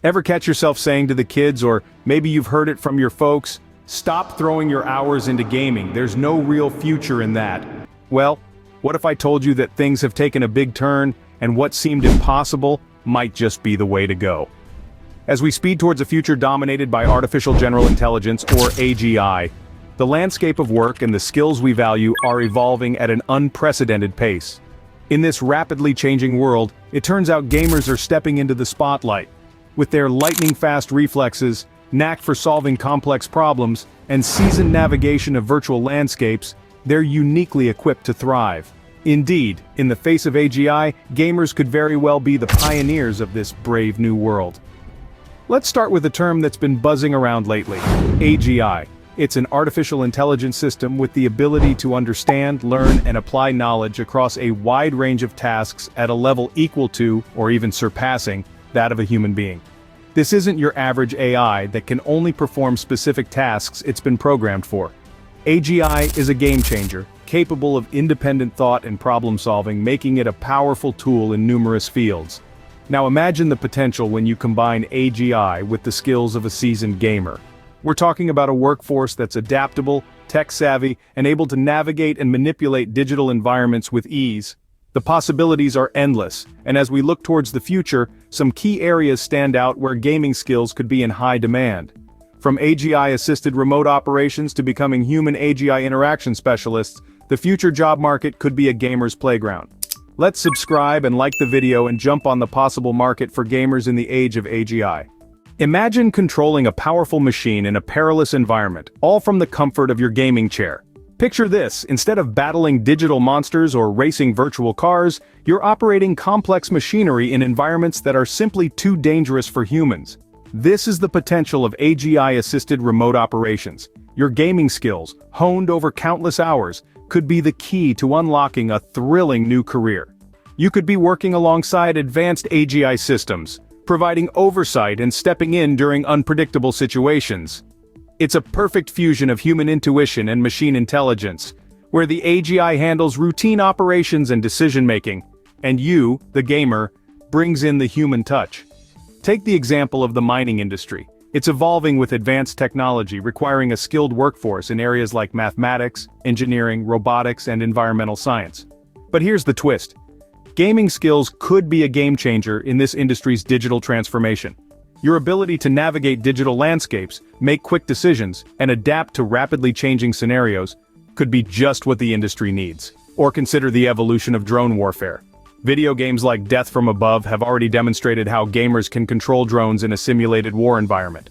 Ever catch yourself saying to the kids, or maybe you've heard it from your folks, "Stop throwing your hours into gaming, there's no real future in that." Well, what if I told you that things have taken a big turn, and what seemed impossible might just be the way to go? As we speed towards a future dominated by artificial general intelligence, or AGI, the landscape of work and the skills we value are evolving at an unprecedented pace. In this rapidly changing world, it turns out gamers are stepping into the spotlight. With their lightning-fast reflexes, knack for solving complex problems, and seasoned navigation of virtual landscapes, they're uniquely equipped to thrive. Indeed, in the face of AGI, gamers could very well be the pioneers of this brave new world. Let's start with a term that's been buzzing around lately: AGI. It's an artificial intelligence system with the ability to understand, learn, and apply knowledge across a wide range of tasks at a level equal to, or even surpassing, that of a human being. This isn't your average AI that can only perform specific tasks it's been programmed for. AGI is a game changer, capable of independent thought and problem solving, making it a powerful tool in numerous fields. Now imagine the potential when you combine AGI with the skills of a seasoned gamer. We're talking about a workforce that's adaptable, tech-savvy, and able to navigate and manipulate digital environments with ease. The possibilities are endless, and as we look towards the future, some key areas stand out where gaming skills could be in high demand. From AGI-assisted remote operations to becoming human-AGI interaction specialists, the future job market could be a gamer's playground. Let's subscribe and like the video and jump on the possible market for gamers in the age of AGI. Imagine controlling a powerful machine in a perilous environment, all from the comfort of your gaming chair. Picture this: instead of battling digital monsters or racing virtual cars, you're operating complex machinery in environments that are simply too dangerous for humans. This is the potential of AGI-assisted remote operations. Your gaming skills, honed over countless hours, could be the key to unlocking a thrilling new career. You could be working alongside advanced AGI systems, providing oversight and stepping in during unpredictable situations. It's a perfect fusion of human intuition and machine intelligence, where the AGI handles routine operations and decision-making, and you, the gamer, brings in the human touch. Take the example of the mining industry. It's evolving with advanced technology requiring a skilled workforce in areas like mathematics, engineering, robotics, and environmental science. But here's the twist: gaming skills could be a game changer in this industry's digital transformation. Your ability to navigate digital landscapes, make quick decisions, and adapt to rapidly changing scenarios could be just what the industry needs. Or consider the evolution of drone warfare. Video games like Death from Above have already demonstrated how gamers can control drones in a simulated war environment.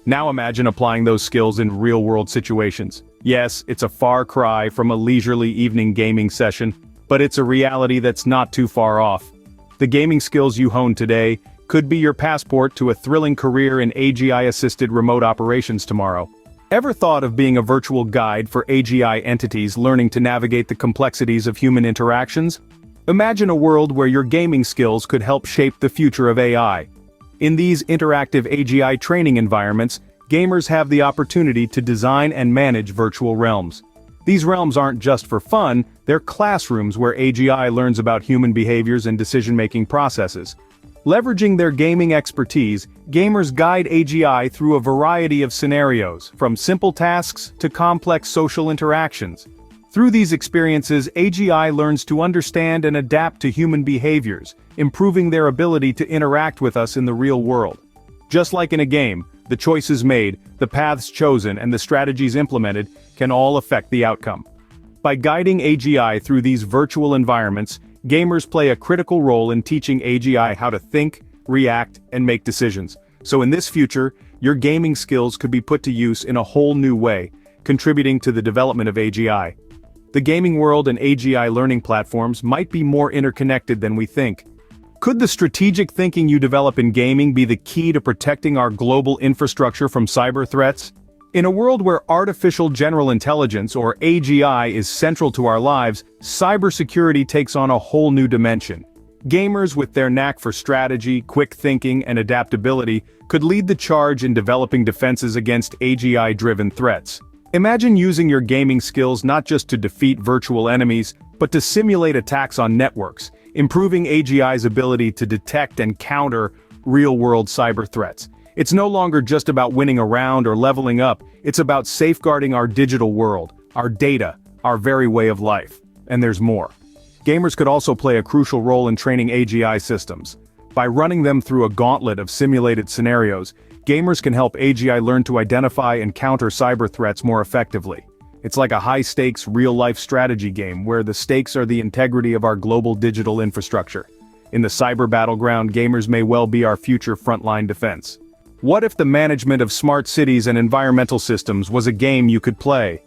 Now imagine applying those skills in real-world situations. Yes, it's a far cry from a leisurely evening gaming session, but it's a reality that's not too far off. The gaming skills you hone today could be your passport to a thrilling career in AGI-assisted remote operations tomorrow. Ever thought of being a virtual guide for AGI entities learning to navigate the complexities of human interactions? Imagine a world where your gaming skills could help shape the future of AI. In these interactive AGI training environments, gamers have the opportunity to design and manage virtual realms. These realms aren't just for fun, they're classrooms where AGI learns about human behaviors and decision-making processes. Leveraging their gaming expertise, gamers guide AGI through a variety of scenarios, from simple tasks to complex social interactions. Through these experiences, AGI learns to understand and adapt to human behaviors, improving their ability to interact with us in the real world. Just like in a game, the choices made, the paths chosen, and the strategies implemented can all affect the outcome. By guiding AGI through these virtual environments, gamers play a critical role in teaching AGI how to think, react, and make decisions. So in this future, your gaming skills could be put to use in a whole new way, contributing to the development of AGI. The gaming world and AGI learning platforms might be more interconnected than we think. Could the strategic thinking you develop in gaming be the key to protecting our global infrastructure from cyber threats? In a world where artificial general intelligence, or AGI, is central to our lives, cybersecurity takes on a whole new dimension. Gamers with their knack for strategy, quick thinking, and adaptability could lead the charge in developing defenses against AGI-driven threats. Imagine using your gaming skills not just to defeat virtual enemies, but to simulate attacks on networks, improving AGI's ability to detect and counter real-world cyber threats. It's no longer just about winning a round or leveling up, it's about safeguarding our digital world, our data, our very way of life. And there's more. Gamers could also play a crucial role in training AGI systems. By running them through a gauntlet of simulated scenarios, gamers can help AGI learn to identify and counter cyber threats more effectively. It's like a high-stakes, real-life strategy game where the stakes are the integrity of our global digital infrastructure. In the cyber battleground, gamers may well be our future frontline defense. What if the management of smart cities and environmental systems was a game you could play?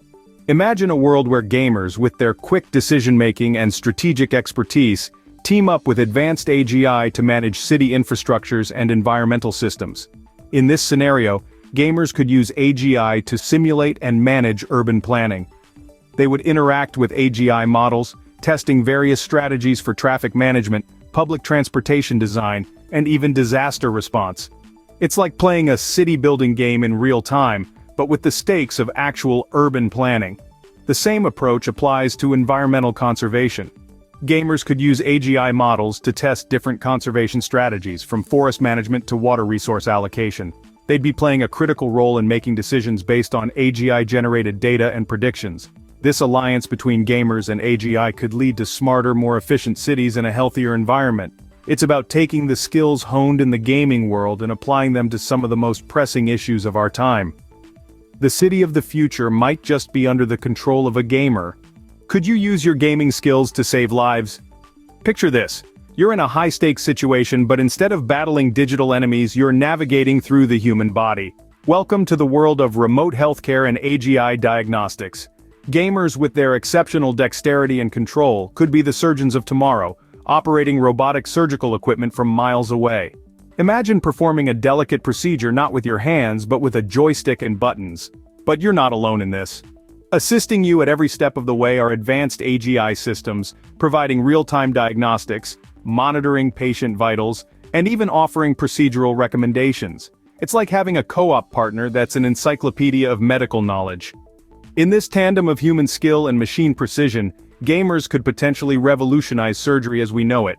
Imagine a world where gamers, with their quick decision-making and strategic expertise, team up with advanced AGI to manage city infrastructures and environmental systems. In this scenario, gamers could use AGI to simulate and manage urban planning. They would interact with AGI models, testing various strategies for traffic management, public transportation design, and even disaster response. It's like playing a city-building game in real time, but with the stakes of actual urban planning. The same approach applies to environmental conservation. Gamers could use AGI models to test different conservation strategies, from forest management to water resource allocation. They'd be playing a critical role in making decisions based on AGI-generated data and predictions. This alliance between gamers and AGI could lead to smarter, more efficient cities and a healthier environment. It's about taking the skills honed in the gaming world and applying them to some of the most pressing issues of our time. The city of the future might just be under the control of a gamer. Could you use your gaming skills to save lives? Picture this. You're in a high-stakes situation, but instead of battling digital enemies, you're navigating through the human body. Welcome to the world of remote healthcare and AGI diagnostics. Gamers with their exceptional dexterity and control could be the surgeons of tomorrow, operating robotic surgical equipment from miles away. Imagine performing a delicate procedure not with your hands but with a joystick and buttons. But you're not alone in this. Assisting you at every step of the way are advanced AGI systems, providing real-time diagnostics, monitoring patient vitals, and even offering procedural recommendations. It's like having a co-op partner that's an encyclopedia of medical knowledge. In this tandem of human skill and machine precision, gamers could potentially revolutionize surgery as we know it.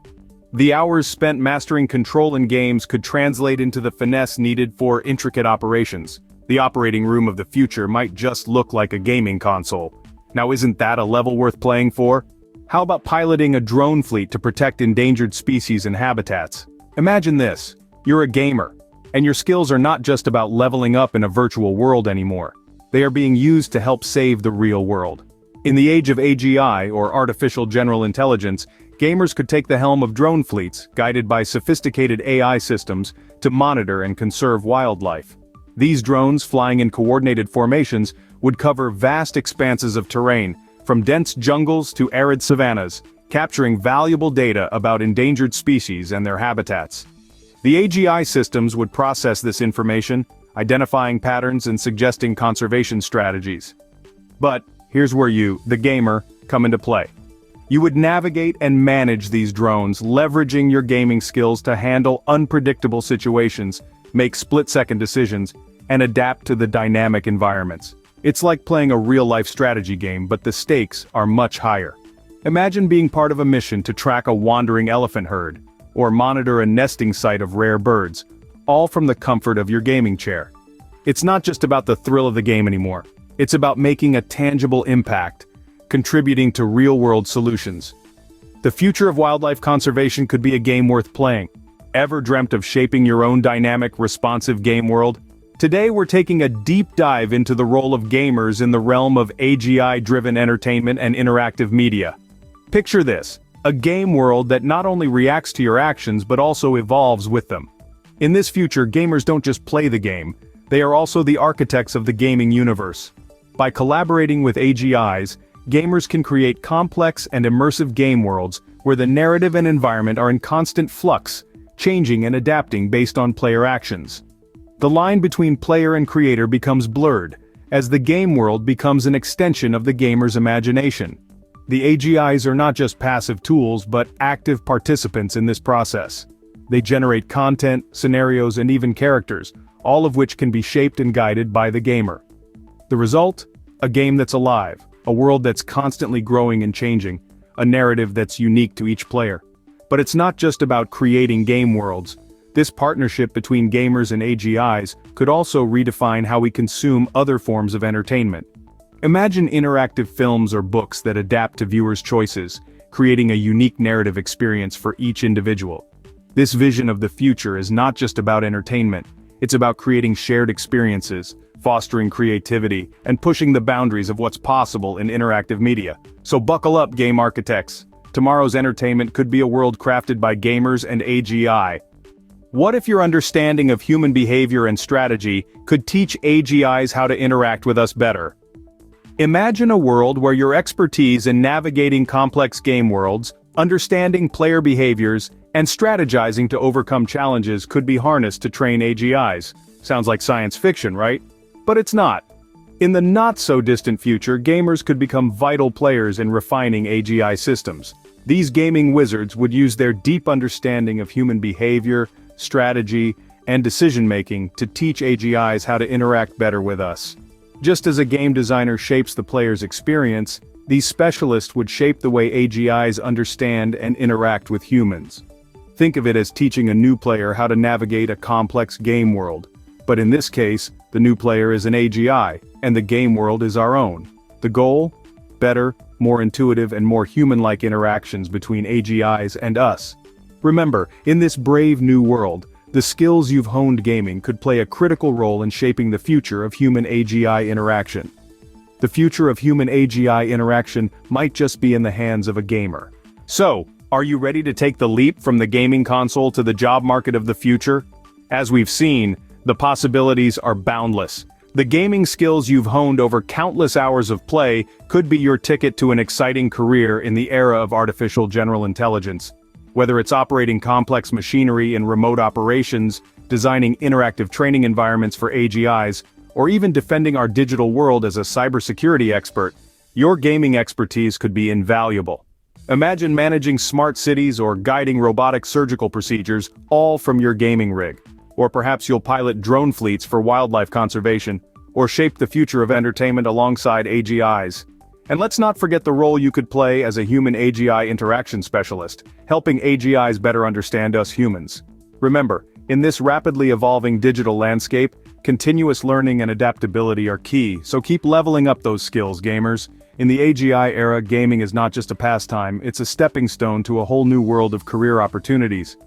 The hours spent mastering control in games could translate into the finesse needed for intricate operations. The operating room of the future might just look like a gaming console. Now, isn't that a level worth playing for? How about piloting a drone fleet to protect endangered species and habitats? Imagine this. You're a gamer, and your skills are not just about leveling up in a virtual world anymore. They are being used to help save the real world. In the age of AGI, or artificial general intelligence, gamers could take the helm of drone fleets, guided by sophisticated AI systems, to monitor and conserve wildlife. These drones, flying in coordinated formations, would cover vast expanses of terrain, from dense jungles to arid savannas, capturing valuable data about endangered species and their habitats. The AGI systems would process this information, identifying patterns and suggesting conservation strategies. But here's where you, the gamer, come into play. You would navigate and manage these drones, leveraging your gaming skills to handle unpredictable situations, make split-second decisions, and adapt to the dynamic environments. It's like playing a real-life strategy game, but the stakes are much higher. Imagine being part of a mission to track a wandering elephant herd, or monitor a nesting site of rare birds, all from the comfort of your gaming chair. It's not just about the thrill of the game anymore. It's about making a tangible impact, contributing to real-world solutions. The future of wildlife conservation could be a game worth playing. Ever dreamt of shaping your own dynamic, responsive game world? Today we're taking a deep dive into the role of gamers in the realm of AGI-driven entertainment and interactive media. Picture this, a game world that not only reacts to your actions but also evolves with them. In this future, gamers don't just play the game, they are also the architects of the gaming universe. By collaborating with AGIs, gamers can create complex and immersive game worlds where the narrative and environment are in constant flux, changing and adapting based on player actions. The line between player and creator becomes blurred, as the game world becomes an extension of the gamer's imagination. The AGIs are not just passive tools but active participants in this process. They generate content, scenarios, and even characters, all of which can be shaped and guided by the gamer. The result? A game that's alive, a world that's constantly growing and changing, a narrative that's unique to each player. But it's not just about creating game worlds. This partnership between gamers and AGIs could also redefine how we consume other forms of entertainment. Imagine interactive films or books that adapt to viewers' choices, creating a unique narrative experience for each individual. This vision of the future is not just about entertainment, it's about creating shared experiences, fostering creativity, and pushing the boundaries of what's possible in interactive media. So buckle up, game architects. Tomorrow's entertainment could be a world crafted by gamers and AGI. What if your understanding of human behavior and strategy could teach AGIs how to interact with us better? Imagine a world where your expertise in navigating complex game worlds, understanding player behaviors, and strategizing to overcome challenges could be harnessed to train AGIs. Sounds like science fiction, right? But it's not. In the not-so-distant future, gamers could become vital players in refining AGI systems. These gaming wizards would use their deep understanding of human behavior, strategy, and decision-making to teach AGIs how to interact better with us. Just as a game designer shapes the player's experience, these specialists would shape the way AGIs understand and interact with humans. Think of it as teaching a new player how to navigate a complex game world. But in this case, the new player is an AGI, and the game world is our own. The goal? Better, more intuitive and more human-like interactions between AGIs and us. Remember, in this brave new world, the skills you've honed gaming could play a critical role in shaping the future of human-AGI interaction. The future of human-AGI interaction might just be in the hands of a gamer. So, are you ready to take the leap from the gaming console to the job market of the future? As we've seen, the possibilities are boundless. The gaming skills you've honed over countless hours of play could be your ticket to an exciting career in the era of artificial general intelligence. Whether it's operating complex machinery in remote operations, designing interactive training environments for AGIs, or even defending our digital world as a cybersecurity expert, your gaming expertise could be invaluable. Imagine managing smart cities or guiding robotic surgical procedures, all from your gaming rig. Or perhaps you'll pilot drone fleets for wildlife conservation, or shape the future of entertainment alongside AGIs. And let's not forget the role you could play as a human-AGI interaction specialist, helping AGIs better understand us humans. Remember, in this rapidly evolving digital landscape, continuous learning and adaptability are key, so keep leveling up those skills, gamers. In the AGI era, gaming is not just a pastime, it's a stepping stone to a whole new world of career opportunities.